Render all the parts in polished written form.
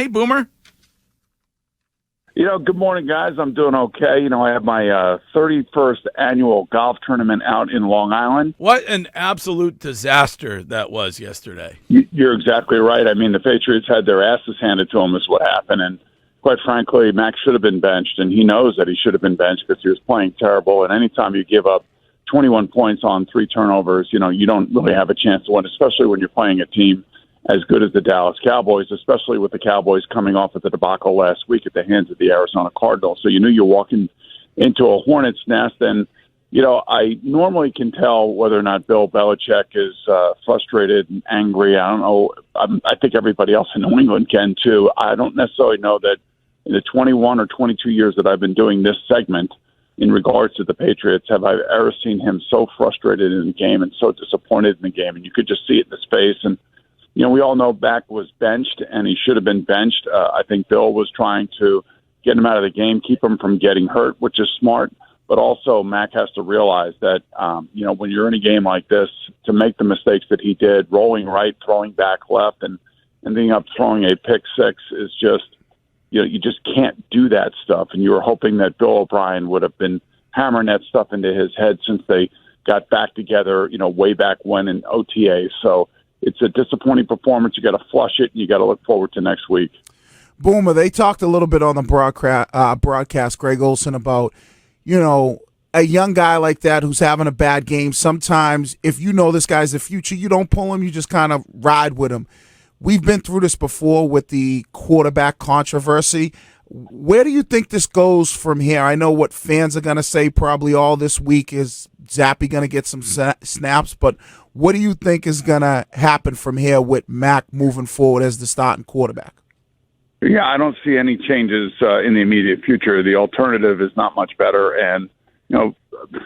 Hey, Boomer. Good morning, guys. I'm doing okay. I have my 31st annual golf tournament out in Long Island. What an absolute disaster that was yesterday. You're exactly right. I mean, the Patriots had their asses handed to them is what happened. And quite frankly, Mac should have been benched, and he knows that he should have been benched because he was playing terrible. And anytime you give up 21 points on 3 turnovers, you don't really have a chance to win, especially when you're playing a team as good as the Dallas Cowboys, especially with the Cowboys coming off of the debacle last week at the hands of the Arizona Cardinals. So you knew you're walking into a hornet's nest. And, I normally can tell whether or not Bill Belichick is frustrated and angry. I don't know. I think everybody else in New England can, too. I don't necessarily know that in the 21 or 22 years that I've been doing this segment in regards to the Patriots, have I ever seen him so frustrated in the game and so disappointed in the game. And you could just see it in his face. And we all know Mac was benched, and he should have been benched. I think Bill was trying to get him out of the game, keep him from getting hurt, which is smart. But also, Mac has to realize that, when you're in a game like this, to make the mistakes that he did, rolling right, throwing back left, and ending up throwing a pick six is just, you just can't do that stuff. And you were hoping that Bill O'Brien would have been hammering that stuff into his head since they got back together, way back when in OTA. So it's a disappointing performance. You got to flush it, and you got to look forward to next week. Boomer, they talked a little bit on the broadcast, Greg Olsen, about, a young guy like that who's having a bad game. Sometimes if you know this guy's the future, you don't pull him, you just kind of ride with him. We've been through this before with the quarterback controversy. Where do you think this goes from here? I know what fans are going to say probably all this week is Zappe going to get some snaps, but what do you think is going to happen from here with Mac moving forward as the starting quarterback? Yeah, I don't see any changes in the immediate future. The alternative is not much better. And,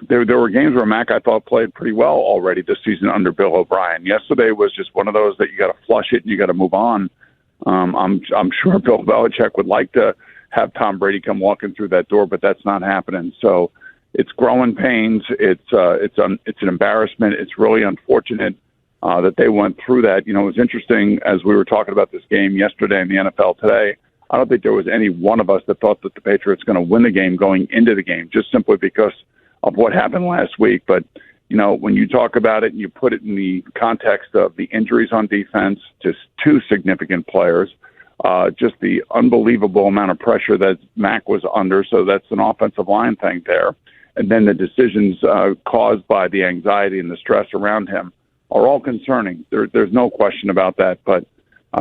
there were games where Mac, I thought, played pretty well already this season under Bill O'Brien. Yesterday was just one of those that you got to flush it and you got to move on. I'm sure Bill Belichick would like to have Tom Brady come walking through that door, but that's not happening. So it's growing pains. It's an embarrassment. It's really unfortunate that they went through that. It was interesting as we were talking about this game yesterday in the NFL today. I don't think there was any one of us that thought that the Patriots were going to win the game going into the game, just simply because of what happened last week. But, when you talk about it and you put it in the context of the injuries on defense, just 2 significant players, just the unbelievable amount of pressure that Mac was under, so that's an offensive line thing there, and then the decisions caused by the anxiety and the stress around him are all concerning. There's no question about that, but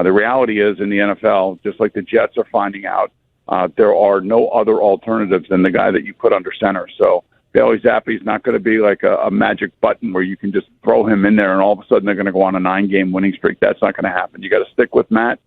the reality is in the NFL, just like the Jets are finding out, there are no other alternatives than the guy that you put under center. So Bailey Zappe is not going to be like a magic button where you can just throw him in there and all of a sudden they're going to go on a 9-game winning streak. That's not going to happen. You got to stick with Matt.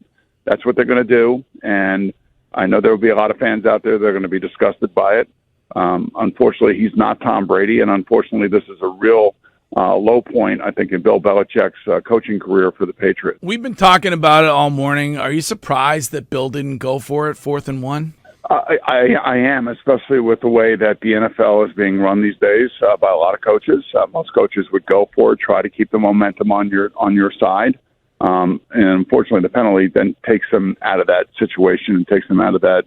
That's what they're going to do. And I know there will be a lot of fans out there that are going to be disgusted by it. Unfortunately, he's not Tom Brady, and unfortunately, this is a real low point, I think, in Bill Belichick's coaching career for the Patriots. We've been talking about it all morning. Are you surprised that Bill didn't go for it 4th and 1? I am, especially with the way that the NFL is being run these days by a lot of coaches. Most coaches would go for it, try to keep the momentum on your side. And unfortunately, the penalty then takes them out of that situation and takes them out of that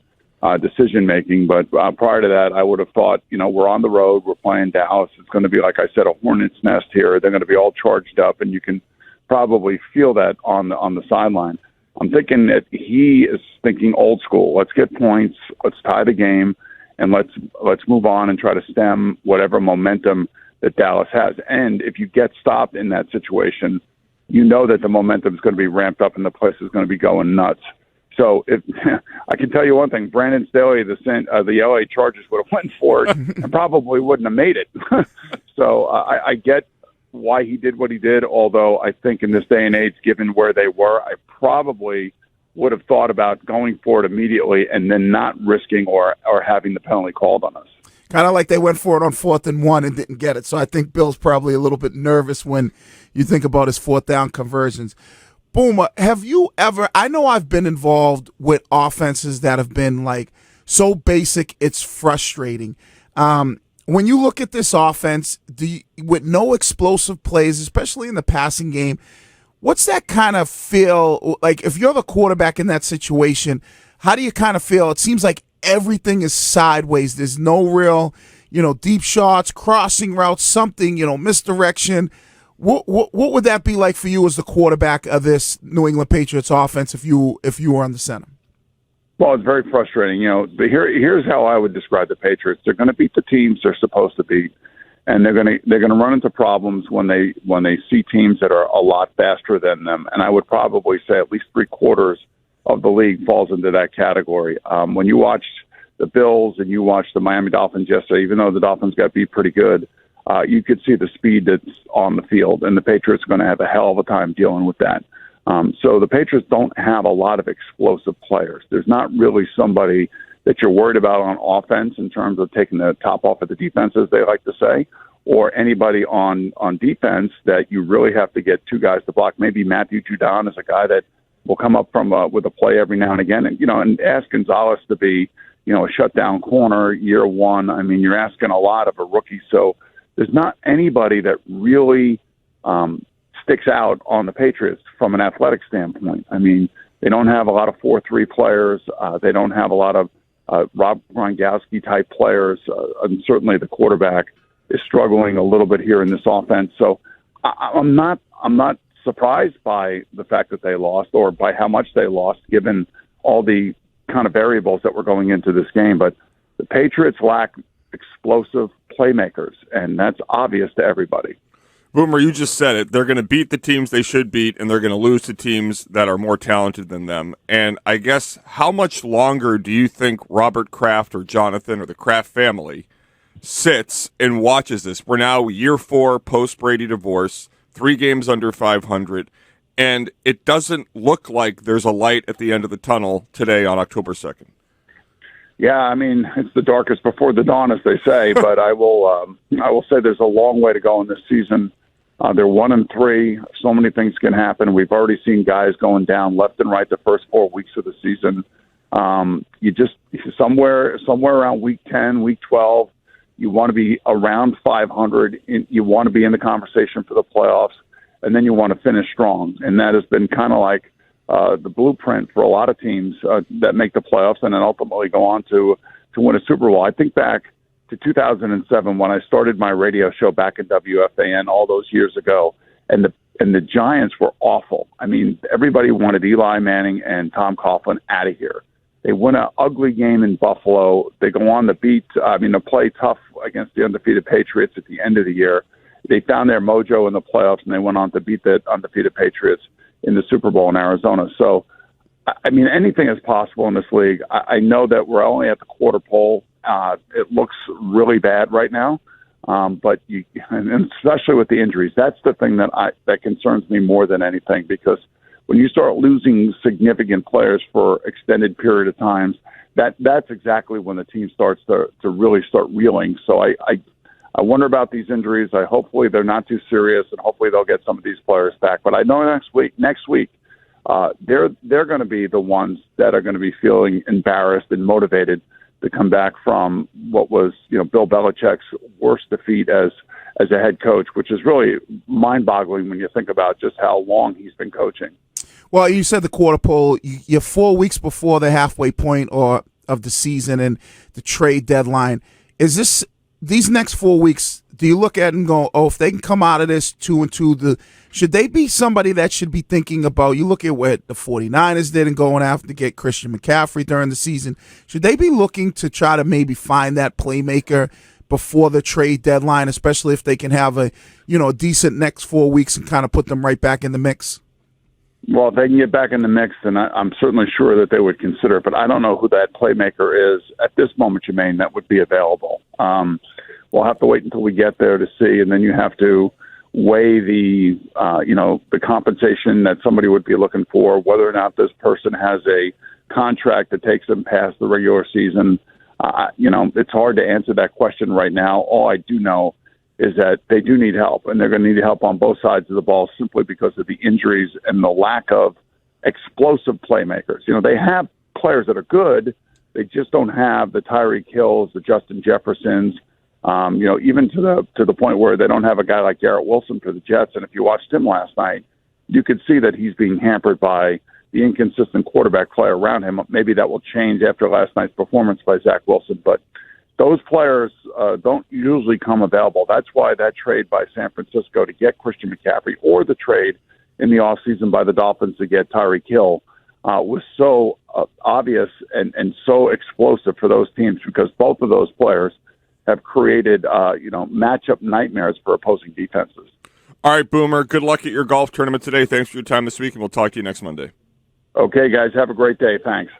decision making. But prior to that, I would have thought, we're on the road, we're playing Dallas. It's going to be, like I said, a hornet's nest here. They're going to be all charged up, and you can probably feel that on the sideline. I'm thinking that he is thinking old school. Let's get points, let's tie the game, and let's move on and try to stem whatever momentum that Dallas has. And if you get stopped in that situation, you know that the momentum is going to be ramped up and the place is going to be going nuts. So if I can tell you one thing, Brandon Staley, the LA Chargers would have went for it and probably wouldn't have made it. So I get why he did what he did, although I think in this day and age, given where they were, I probably would have thought about going for it immediately and then not risking or having the penalty called on us. Kind of like they went for it on 4th and 1 and didn't get it. So I think Bill's probably a little bit nervous when you think about his 4th down conversions. Boomer, have you ever, I know I've been involved with offenses that have been like so basic it's frustrating. When you look at this offense, with no explosive plays, especially in the passing game, What's that kind of feel like if you're the quarterback in that situation? How do you kind of feel? It seems like everything is sideways. There's no real, deep shots, crossing routes, something, misdirection. What would that be like for you as the quarterback of this New England Patriots offense if you were on the center? Well, it's very frustrating. But here's how I would describe the Patriots. They're going to beat the teams they're supposed to beat, and they're going to run into problems when they see teams that are a lot faster than them. And I would probably say at least 3/4 of the league falls into that category. When you watched the Bills and you watched the Miami Dolphins yesterday, even though the Dolphins got beat pretty good, you could see the speed that's on the field, and the Patriots are going to have a hell of a time dealing with that. So the Patriots don't have a lot of explosive players. There's not really somebody that you're worried about on offense in terms of taking the top off of the defense, as they like to say, or anybody on defense that you really have to get two guys to block. Maybe Matthew Judon is a guy that will come up from with a play every now and again, and ask Gonzalez to be, a shutdown corner year one. I mean, you're asking a lot of a rookie. So there's not anybody that really sticks out on the Patriots from an athletic standpoint. I mean, they don't have a lot of 4-3 players. They don't have a lot of Rob Gronkowski type players. And certainly the quarterback is struggling a little bit here in this offense. So I'm not surprised by the fact that they lost or by how much they lost, given all the kind of variables that were going into this game. But the Patriots lack explosive playmakers, and that's obvious to everybody. Boomer, you just said it. They're going to beat the teams they should beat, and they're going to lose to teams that are more talented than them. And I guess how much longer do you think Robert Kraft or Jonathan or the Kraft family sits and watches this? We're now year 4 post-Brady divorce, 3 games under 500, and it doesn't look like there's a light at the end of the tunnel today on October 2nd. Yeah, I mean, it's the darkest before the dawn, as they say. But I will say there's a long way to go in this season. They're 1-3. So many things can happen. We've already seen guys going down left and right the first 4 weeks of the season. You just somewhere around week 10, week 12, you want to be around 500. You want to be in the conversation for the playoffs, and then you want to finish strong. And that has been kind of like the blueprint for a lot of teams that make the playoffs and then ultimately go on to win a Super Bowl. I think back to 2007 when I started my radio show back in WFAN all those years ago, and the Giants were awful. I mean, everybody wanted Eli Manning and Tom Coughlin out of here. They win an ugly game in Buffalo. They go on to to play tough against the undefeated Patriots at the end of the year. They found their mojo in the playoffs, and they went on to beat the undefeated Patriots in the Super Bowl in Arizona. So, I mean, anything is possible in this league. I know that we're only at the quarter pole. It looks really bad right now, but and especially with the injuries, that's the thing that concerns me more than anything, because when you start losing significant players for extended period of times, that's exactly when the team starts to really start reeling. So I wonder about these injuries. Hopefully they're not too serious, and hopefully they'll get some of these players back. But I know next week, they're going to be the ones that are going to be feeling embarrassed and motivated to come back from what was, Bill Belichick's worst defeat as a head coach, which is really mind-boggling when you think about just how long he's been coaching. Well, you said the quarter pole. You're 4 weeks before the halfway point of the season and the trade deadline. Is these next 4 weeks, do you look at it and go, if they can come out of this 2-2, should they be somebody that should be thinking about, you look at what the 49ers did and going after to get Christian McCaffrey during the season, should they be looking to try to maybe find that playmaker before the trade deadline, especially if they can have a decent next 4 weeks and kind of put them right back in the mix? Well, if they can get back in the mix, then I'm certainly sure that they would consider it. But I don't know who that playmaker is at this moment, Jermaine, that would be available. We'll have to wait until we get there to see, and then you have to weigh the compensation that somebody would be looking for, whether or not this person has a contract that takes them past the regular season. It's hard to answer that question right now. All I do know is that they do need help, and they're going to need help on both sides of the ball simply because of the injuries and the lack of explosive playmakers. They have players that are good. They just don't have the Tyreek Hills, the Justin Jeffersons, even to the point where they don't have a guy like Garrett Wilson for the Jets. And if you watched him last night, you could see that he's being hampered by the inconsistent quarterback play around him. Maybe that will change after last night's performance by Zach Wilson, but those players don't usually come available. That's why that trade by San Francisco to get Christian McCaffrey, or the trade in the offseason by the Dolphins to get Tyreek Hill, was so obvious and so explosive for those teams, because both of those players have created matchup nightmares for opposing defenses. All right, Boomer, good luck at your golf tournament today. Thanks for your time this week, and we'll talk to you next Monday. Okay, guys, have a great day. Thanks.